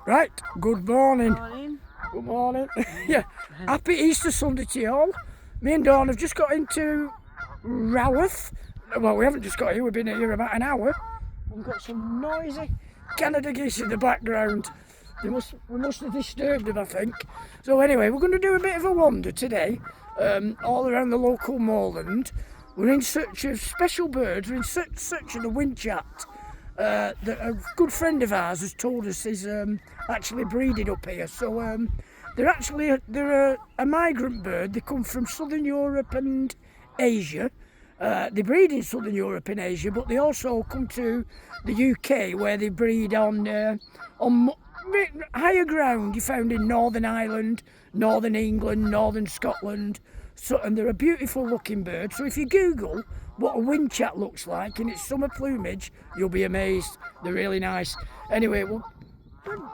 Right, good morning. Morning. Good morning. Yeah, happy Easter Sunday to you all. Me and Dawn have just got into Raworth. Well, we haven't just got here, we've been here about an hour. We've got some noisy Canada geese in the background. We must have disturbed them, I think. So anyway, we're going to do a bit of a wander today, all around the local moorland. We're in search of special birds. We're in search of the whinchat. That a good friend of ours has told us is actually breeding up here. So they're a migrant bird. They come from southern Europe and Asia. They breed in southern Europe and Asia, but they also come to the UK where they breed on higher ground. You found in Northern Ireland, Northern England, Northern Scotland. So, and they're a beautiful looking bird. So if you Google what a whinchat looks like in its summer plumage, you'll be amazed. They're really nice. Anyway,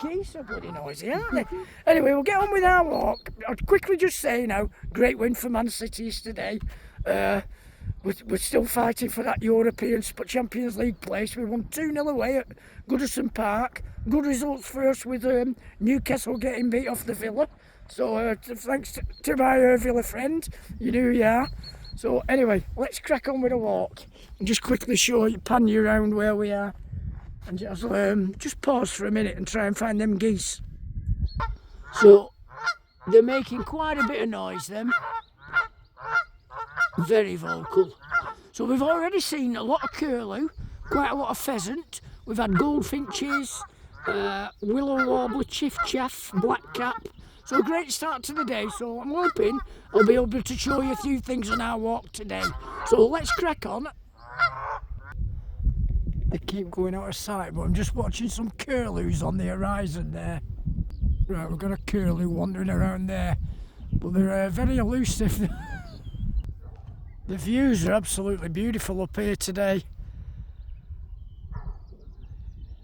geese are bloody noisy, aren't they? Anyway, we'll get on with our walk. I'll quickly just say now, great win for Man City yesterday. We're still fighting for that European Champions League place. We won 2-0 away at Goodison Park. Good results for us with Newcastle getting beat off the Villa. So thanks to my Villa friend, you know who you are. So anyway, let's crack on with a walk and just quickly pan you around where we are, and just pause for a minute and try and find them geese. So they're making quite a bit of noise, them. Very vocal. So we've already seen a lot of curlew, quite a lot of pheasant. We've had goldfinches, willow warbler, chiff-chaff, blackcap. So a great start to the day. So I'm hoping I'll be able to show you a few things on our walk today. So let's crack on. They keep going out of sight, but I'm just watching some curlews on the horizon there. Right, we've got a curlew wandering around there, but they're very elusive. The views are absolutely beautiful up here today.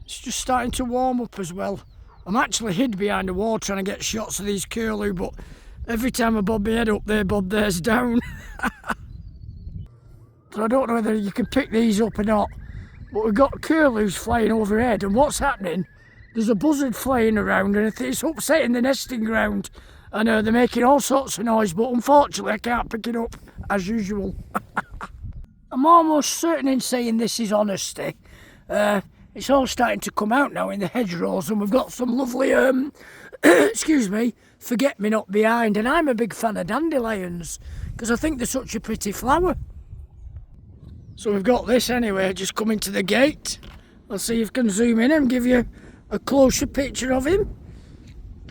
It's just starting to warm up as well. I'm actually hid behind a wall trying to get shots of these curlew, but every time I bob my head up, they bob theirs down. So I don't know whether you can pick these up or not, but we've got curlews flying overhead, and what's happening, there's a buzzard flying around and it's upsetting the nesting ground, and they're making all sorts of noise, but unfortunately I can't pick it up as usual. I'm almost certain in saying this is honesty. It's all starting to come out now in the hedgerows, and we've got some lovely, excuse me, forget-me-not behind, and I'm a big fan of dandelions because I think they're such a pretty flower. So we've got this anyway, just coming to the gate. Let's see if I can zoom in and give you a closer picture of him.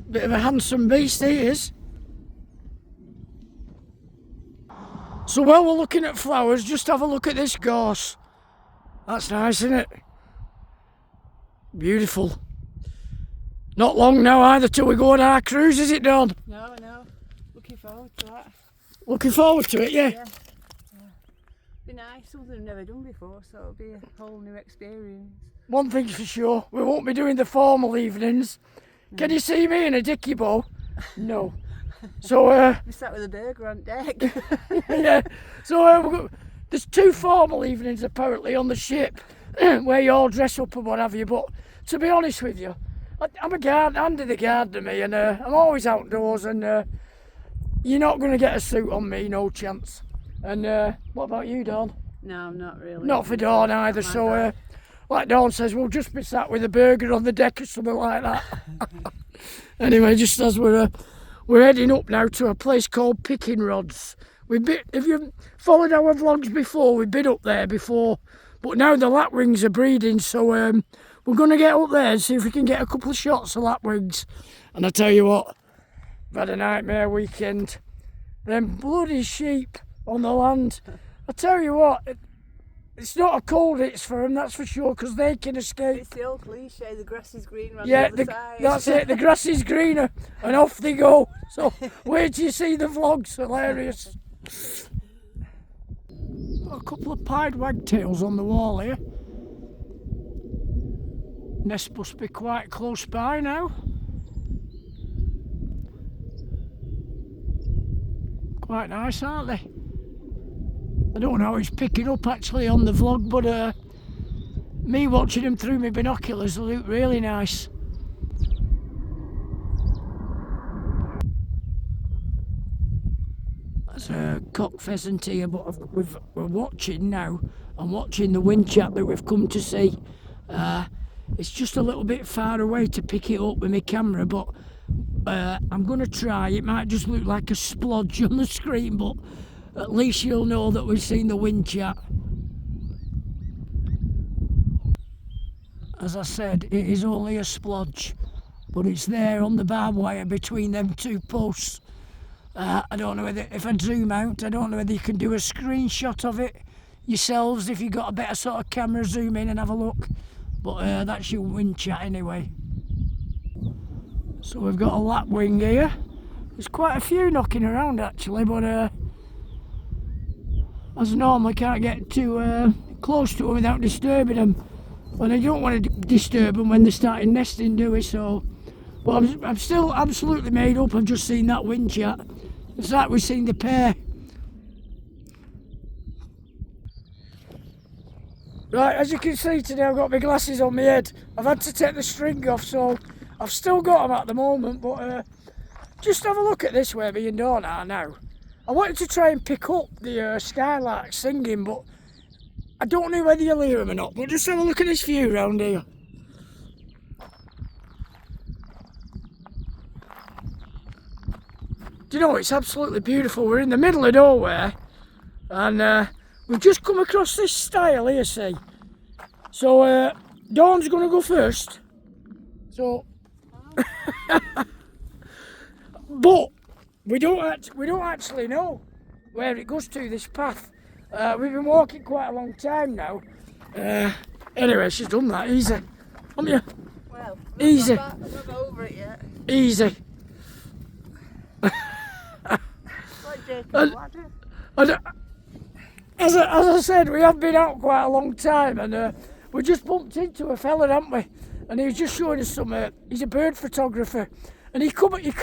Bit of a handsome beast he is. So while we're looking at flowers, just have a look at this gorse. That's nice, isn't it? Beautiful. Not long now either till we go on our cruise, is it, Dawn? No. Looking forward to that. Looking forward to it, yeah. Yeah. Be nice, something I've never done before, so it'll be a whole new experience. One thing's for sure, we won't be doing the formal evenings. No. Can you see me in a dicky bow? No. So we sat with a burger on deck. Yeah. So there's 2 formal evenings apparently on the ship where you all dress up and what have you. But to be honest with you, I'm under the gardener, me, and I'm always outdoors, and you're not going to get a suit on me, no chance. And what about you, Dawn? No, I'm not really. Not for Dawn either. So like Dawn says, we'll just be sat with a burger on the deck or something like that. Anyway, just as we're heading up now to a place called Picking Rods. If you've followed our vlogs before, we've been up there before, but now the lapwings are breeding, so we're going to get up there and see if we can get a couple of shots of lapwings. And I tell you what, I've had a nightmare weekend. Them bloody sheep on the land. I tell you what, it's not a cold it's for them, that's for sure, because they can escape. It's the old cliche, the grass is green on yeah, the other side. That's it, the grass is greener, and off they go. So wait till you see the vlogs, hilarious. Got a couple of pied wagtails on the wall here. Nest must be quite close by now. Quite nice, aren't they? I don't know how he's picking up actually on the vlog, but me watching him through my binoculars, they look really nice. There's a cock pheasant here, but we're watching now. I'm watching the whinchat that we've come to see. It's just a little bit far away to pick it up with my camera, but I'm going to try. It might just look like a splodge on the screen, but at least you'll know that we've seen the whinchat. As I said, it is only a splodge, but it's there on the barbed wire between them two posts. I don't know whether, if I zoom out, I don't know whether you can do a screenshot of it yourselves if you've got a better sort of camera. Zoom in and have a look. But that's your whinchat anyway. So we've got a lapwing here. There's quite a few knocking around actually, but as normal I can't get too close to them without disturbing them. And I don't want to disturb them when they're starting nesting, do we? So, but I'm still absolutely made up. I've just seen that whinchat. It's like we've seen the pair. Right, as you can see today, I've got my glasses on my head. I've had to take the string off, so I've still got them at the moment. But just have a look at this where me and Dawn are now. I wanted to try and pick up the skylarks singing, but I don't know whether you'll hear them or not. But just have a look at this view round here. Do you know, it's absolutely beautiful. We're in the middle of nowhere, and we've just come across this stile here, see. So Dawn's going to go first. So, but we don't actually know where it goes to, this path. We've been walking quite a long time now. Anyway, she's done that easy. Haven't you? Well, easy. I'm not over it yet. Easy. As I said, we have been out quite a long time, and we just bumped into a fella, haven't we? And he was just showing us some. He's a bird photographer, and he come. It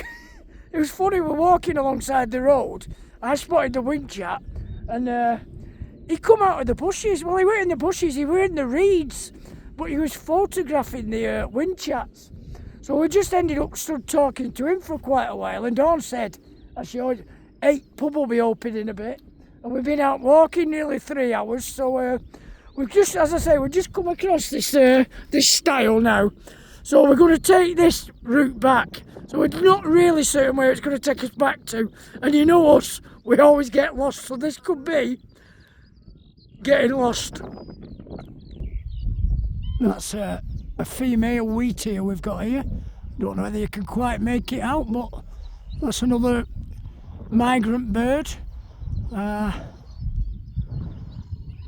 was funny. We're walking alongside the road. I spotted the whinchat, and he come out of the bushes. Well, he weren't in the bushes. He were in the reeds, but he was photographing the whinchats. So we just ended up stood talking to him for quite a while, and Dawn said, I showed, hey, pub will be open in a bit. And we've been out walking nearly 3 hours, so we've just, as I say, we've just come across this this stile now. So we're going to take this route back. So we're not really certain where it's going to take us back to. And you know us, we always get lost, so this could be getting lost. That's a female wheatear we've got here. Don't know whether you can quite make it out, but that's another migrant bird.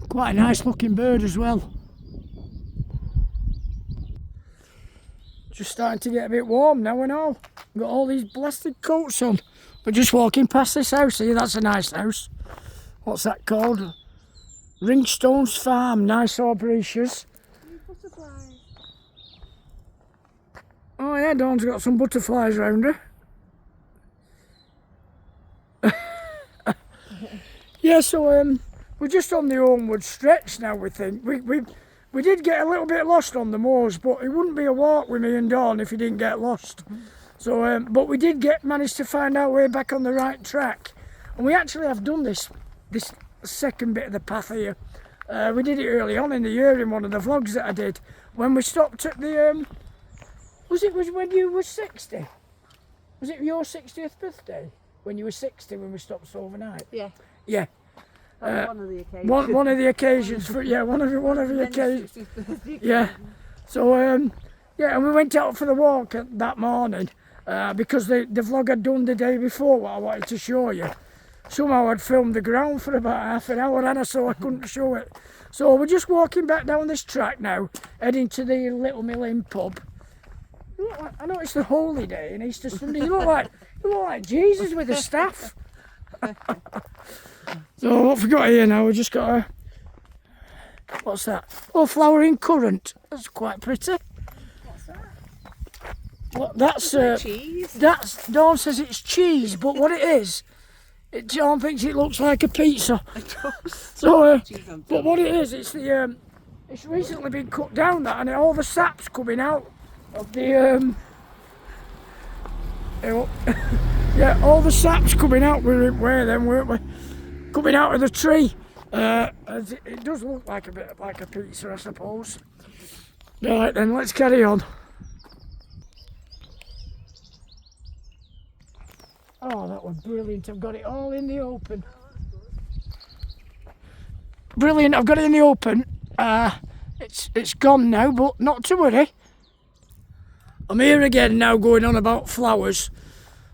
Quite a nice looking bird as well. Just starting to get a bit warm now and all. We've got all these blasted coats on. We're just walking past this house here. That's a nice house. What's that called? Ringstone's Farm, nice arboreous. Butterflies. Oh yeah, Dawn's got some butterflies around her. Yeah, so we're just on the homeward stretch now, we think. We did get a little bit lost on the moors, but it wouldn't be a walk with me and Dawn if you didn't get lost. So, but we did manage to find our way back on the right track. And we actually have done this second bit of the path here. We did it early on in the year in one of the vlogs that I did. When we stopped at the, was when you were 60? Was it your 60th birthday? When you were 60 when we stopped overnight? Yeah. Yeah. One of the occasions. One of the occasions for one of the occasions. Yeah. So yeah, and we went out for the walk that morning because the vlog I'd done the day before what I wanted to show you. Somehow I'd filmed the ground for about half an hour and so I couldn't show it. So we're just walking back down this track now, heading to the Little Mill Inn pub. You look like, I know it's the holy day in Easter Sunday. You look like Jesus with the staff. So what we got here now, we just got a, what's that? Oh, flowering currant. That's quite pretty. What's that? Well, that's cheese. That's Dawn says it's cheese, but what it is, Dawn thinks it looks like a pizza. So, but what it is, it's the it's recently been cut down that, and all the sap's coming out of the Yeah, all the sap's coming out. We were where then, weren't we? Coming out of the tree. It does look like a bit like a pizza, I suppose. Right then, let's carry on. Oh, that was brilliant. I've got it all in the open. Brilliant, I've got it in the open. It's gone now, but not to worry. I'm here again now going on about flowers.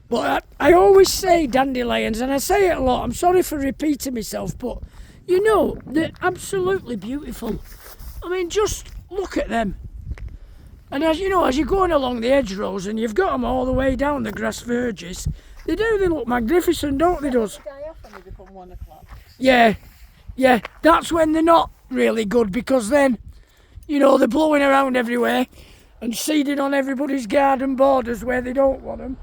But I always say dandelions, and I say it a lot. I'm sorry for repeating myself, but you know, they're absolutely beautiful. I mean, just look at them. And as you know, as you're going along the hedgerows and you've got them all the way down the grass verges, they look magnificent, don't they, does? Yeah, that's when they're not really good, because then, you know, they're blowing around everywhere and seeding on everybody's garden borders where they don't want them.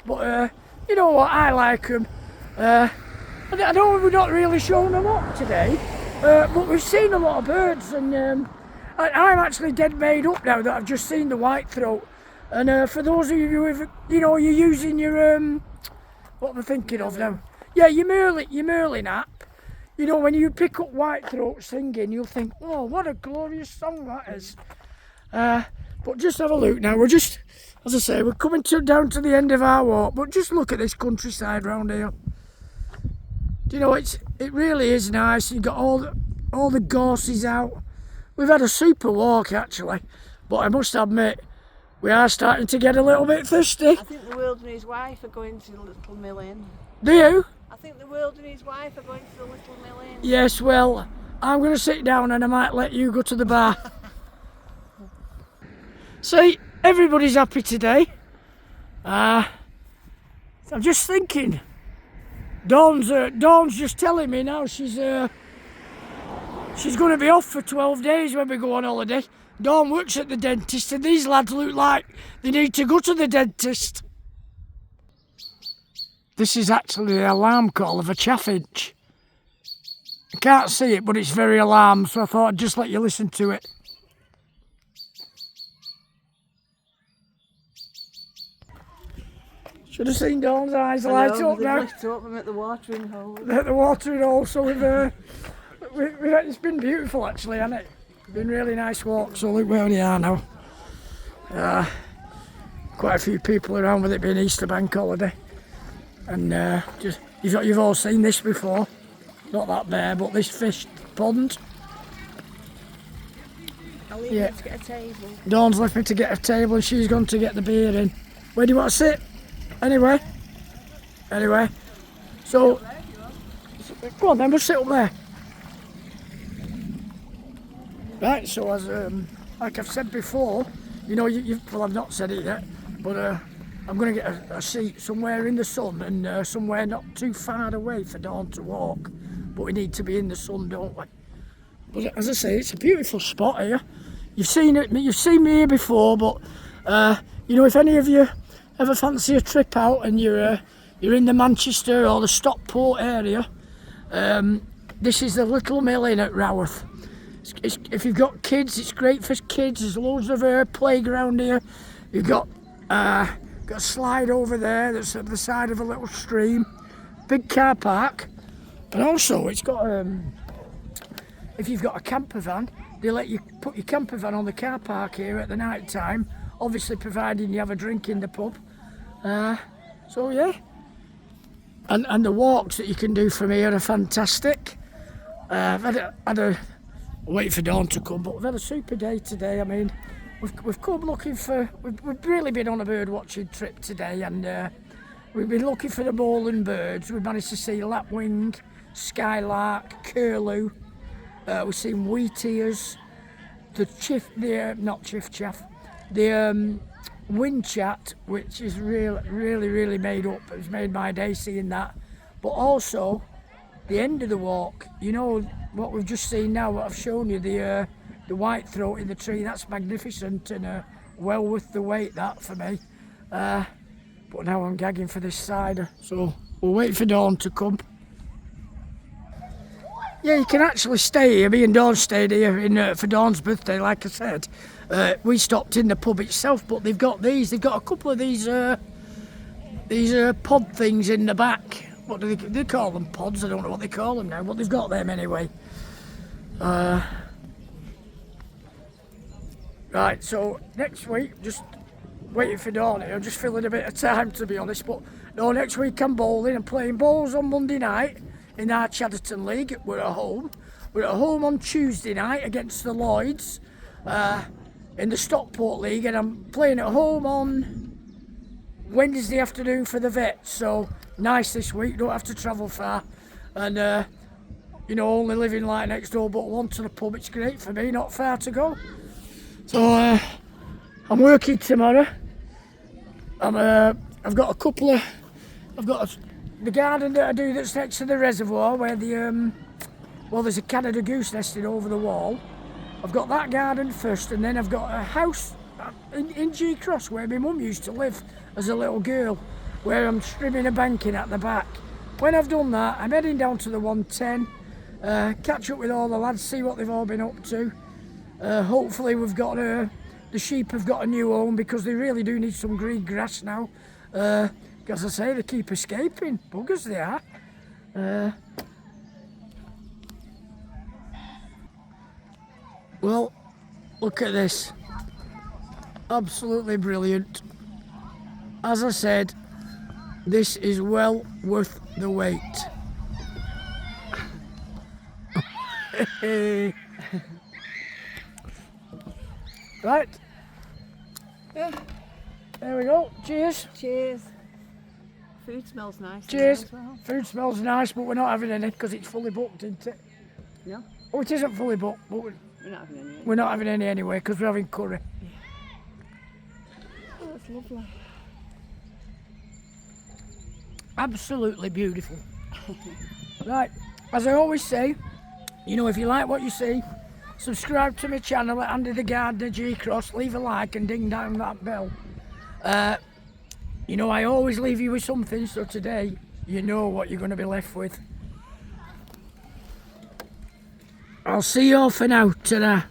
But you know what, I like them. I know we're not really showing them up today, but we've seen a lot of birds, and I'm actually dead made up now that I've just seen the whitethroat. And for those of you who, you know, you're using your what am I thinking of now? Yeah, your Merlin app. You know, when you pick up whitethroat singing, you'll think, oh, what a glorious song that is. But just have a look now. We're just, as I say, we're coming down to the end of our walk, but just look at this countryside round here. Do you know, it really is nice. You've got all the gorses out. We've had a super walk actually, but I must admit, we are starting to get a little bit thirsty. I think the world and his wife are going to the Little Mill Inn. Do you? I think the world and his wife are going to the Little Mill Inn. Yes, well, I'm going to sit down and I might let you go to the bar. See, everybody's happy today. I'm just thinking, Dawn's just telling me now she's going to be off for 12 days when we go on holiday. Dawn works at the dentist, and these lads look like they need to go to the dentist. This is actually the alarm call of a chaffinch. I can't see it, but it's very alarmed, so I thought I'd just let you listen to it. Should have seen Dawn's eyes light up now. I'm at the watering hole. At the watering hole, so it's been beautiful actually, hasn't it? Been really nice walk. So look where we are now. Quite a few people around with it being Easter bank holiday, and just you've all seen this before. Not that bare, but this fish pond. I'll leave you to get a table. Dawn's left me to get a table, and she's gone to get the beer in. Where do you want to sit? Anyway. So go on then, we'll sit up there. Right, so as like I've said before, you know, well, I've not said it yet, but I'm going to get a seat somewhere in the sun, and somewhere not too far away for Dawn to walk. But we need to be in the sun, don't we? But as I say, it's a beautiful spot here. You've seen me here before, but you know, if any of you ever fancy a trip out and you're in the Manchester or the Stockport area, this is the Little Mill Inn at Raworth. If you've got kids, it's great for kids. There's loads of playground here. You've got a slide over there that's at the side of a little stream. Big car park, and also it's got if you've got a camper van, they let you put your camper van on the car park here at the night time. Obviously, providing you have a drink in the pub. So yeah, and the walks that you can do from here are fantastic. I've had a wait for Dawn to come, but we've had a super day today. I mean, we've come looking for. We've really been on a bird watching trip today, and we've been looking for the moorland birds. We've managed to see lapwing, skylark, curlew. We've seen wheat ears, the whinchat, which is really made up. It's made my day seeing that. But also, the end of the walk, you know what we've just seen now, what I've shown you, the whitethroat in the tree. That's magnificent, and well worth the wait, that for me. But now I'm gagging for this cider, so we'll wait for Dawn to come. Yeah, you can actually stay here. Me and Dawn stayed here for Dawn's birthday, like I said. We stopped in the pub itself, but they've got a couple of these these pod things in the back. What do they call them? Pods? I don't know what they call them now, but they've got them anyway. Right, so next week, just waiting for Dawn here. I'm just filling a bit of time, to be honest. But no, next week I'm bowling. I'm playing bowls on Monday night in our Chadderton League. We're at home. We're at home on Tuesday night against the Lloyds in the Stockport League, and I'm playing at home on Wednesday afternoon for the Vets. So nice this week. Don't have to travel far, and you know, only living like next door but one to the pub. It's great for me. Not far to go. So I'm working tomorrow. I've got a couple of, the garden that I do that's next to the reservoir where the well, there's a Canada goose nesting over the wall. I've got that garden first, and then I've got a house in G Cross where my mum used to live as a little girl, where I'm trimming a banking at the back. When I've done that, I'm heading down to the 110, catch up with all the lads, see what they've all been up to. Hopefully we've got the sheep have got a new home, because they really do need some green grass now. As I say, they keep escaping. Buggers they are. Well, look at this. Absolutely brilliant. As I said, this is well worth the wait. Right. Yeah. There we go. Cheers. Cheers. Food smells nice. Cheers. As well. Food smells nice, but we're not having any because it's fully booked, isn't it? No, Oh, it isn't fully booked, but we're not having any. we're not having any anyway because we're having curry. Oh, that's lovely. Absolutely beautiful. Right. As I always say, you know, if you like what you see, subscribe to my channel at Andy the Gardener G Cross, leave a like and ding down that bell. You know, I always leave you with something, so today you know what you're going to be left with. I'll see you all for now. Ta-da.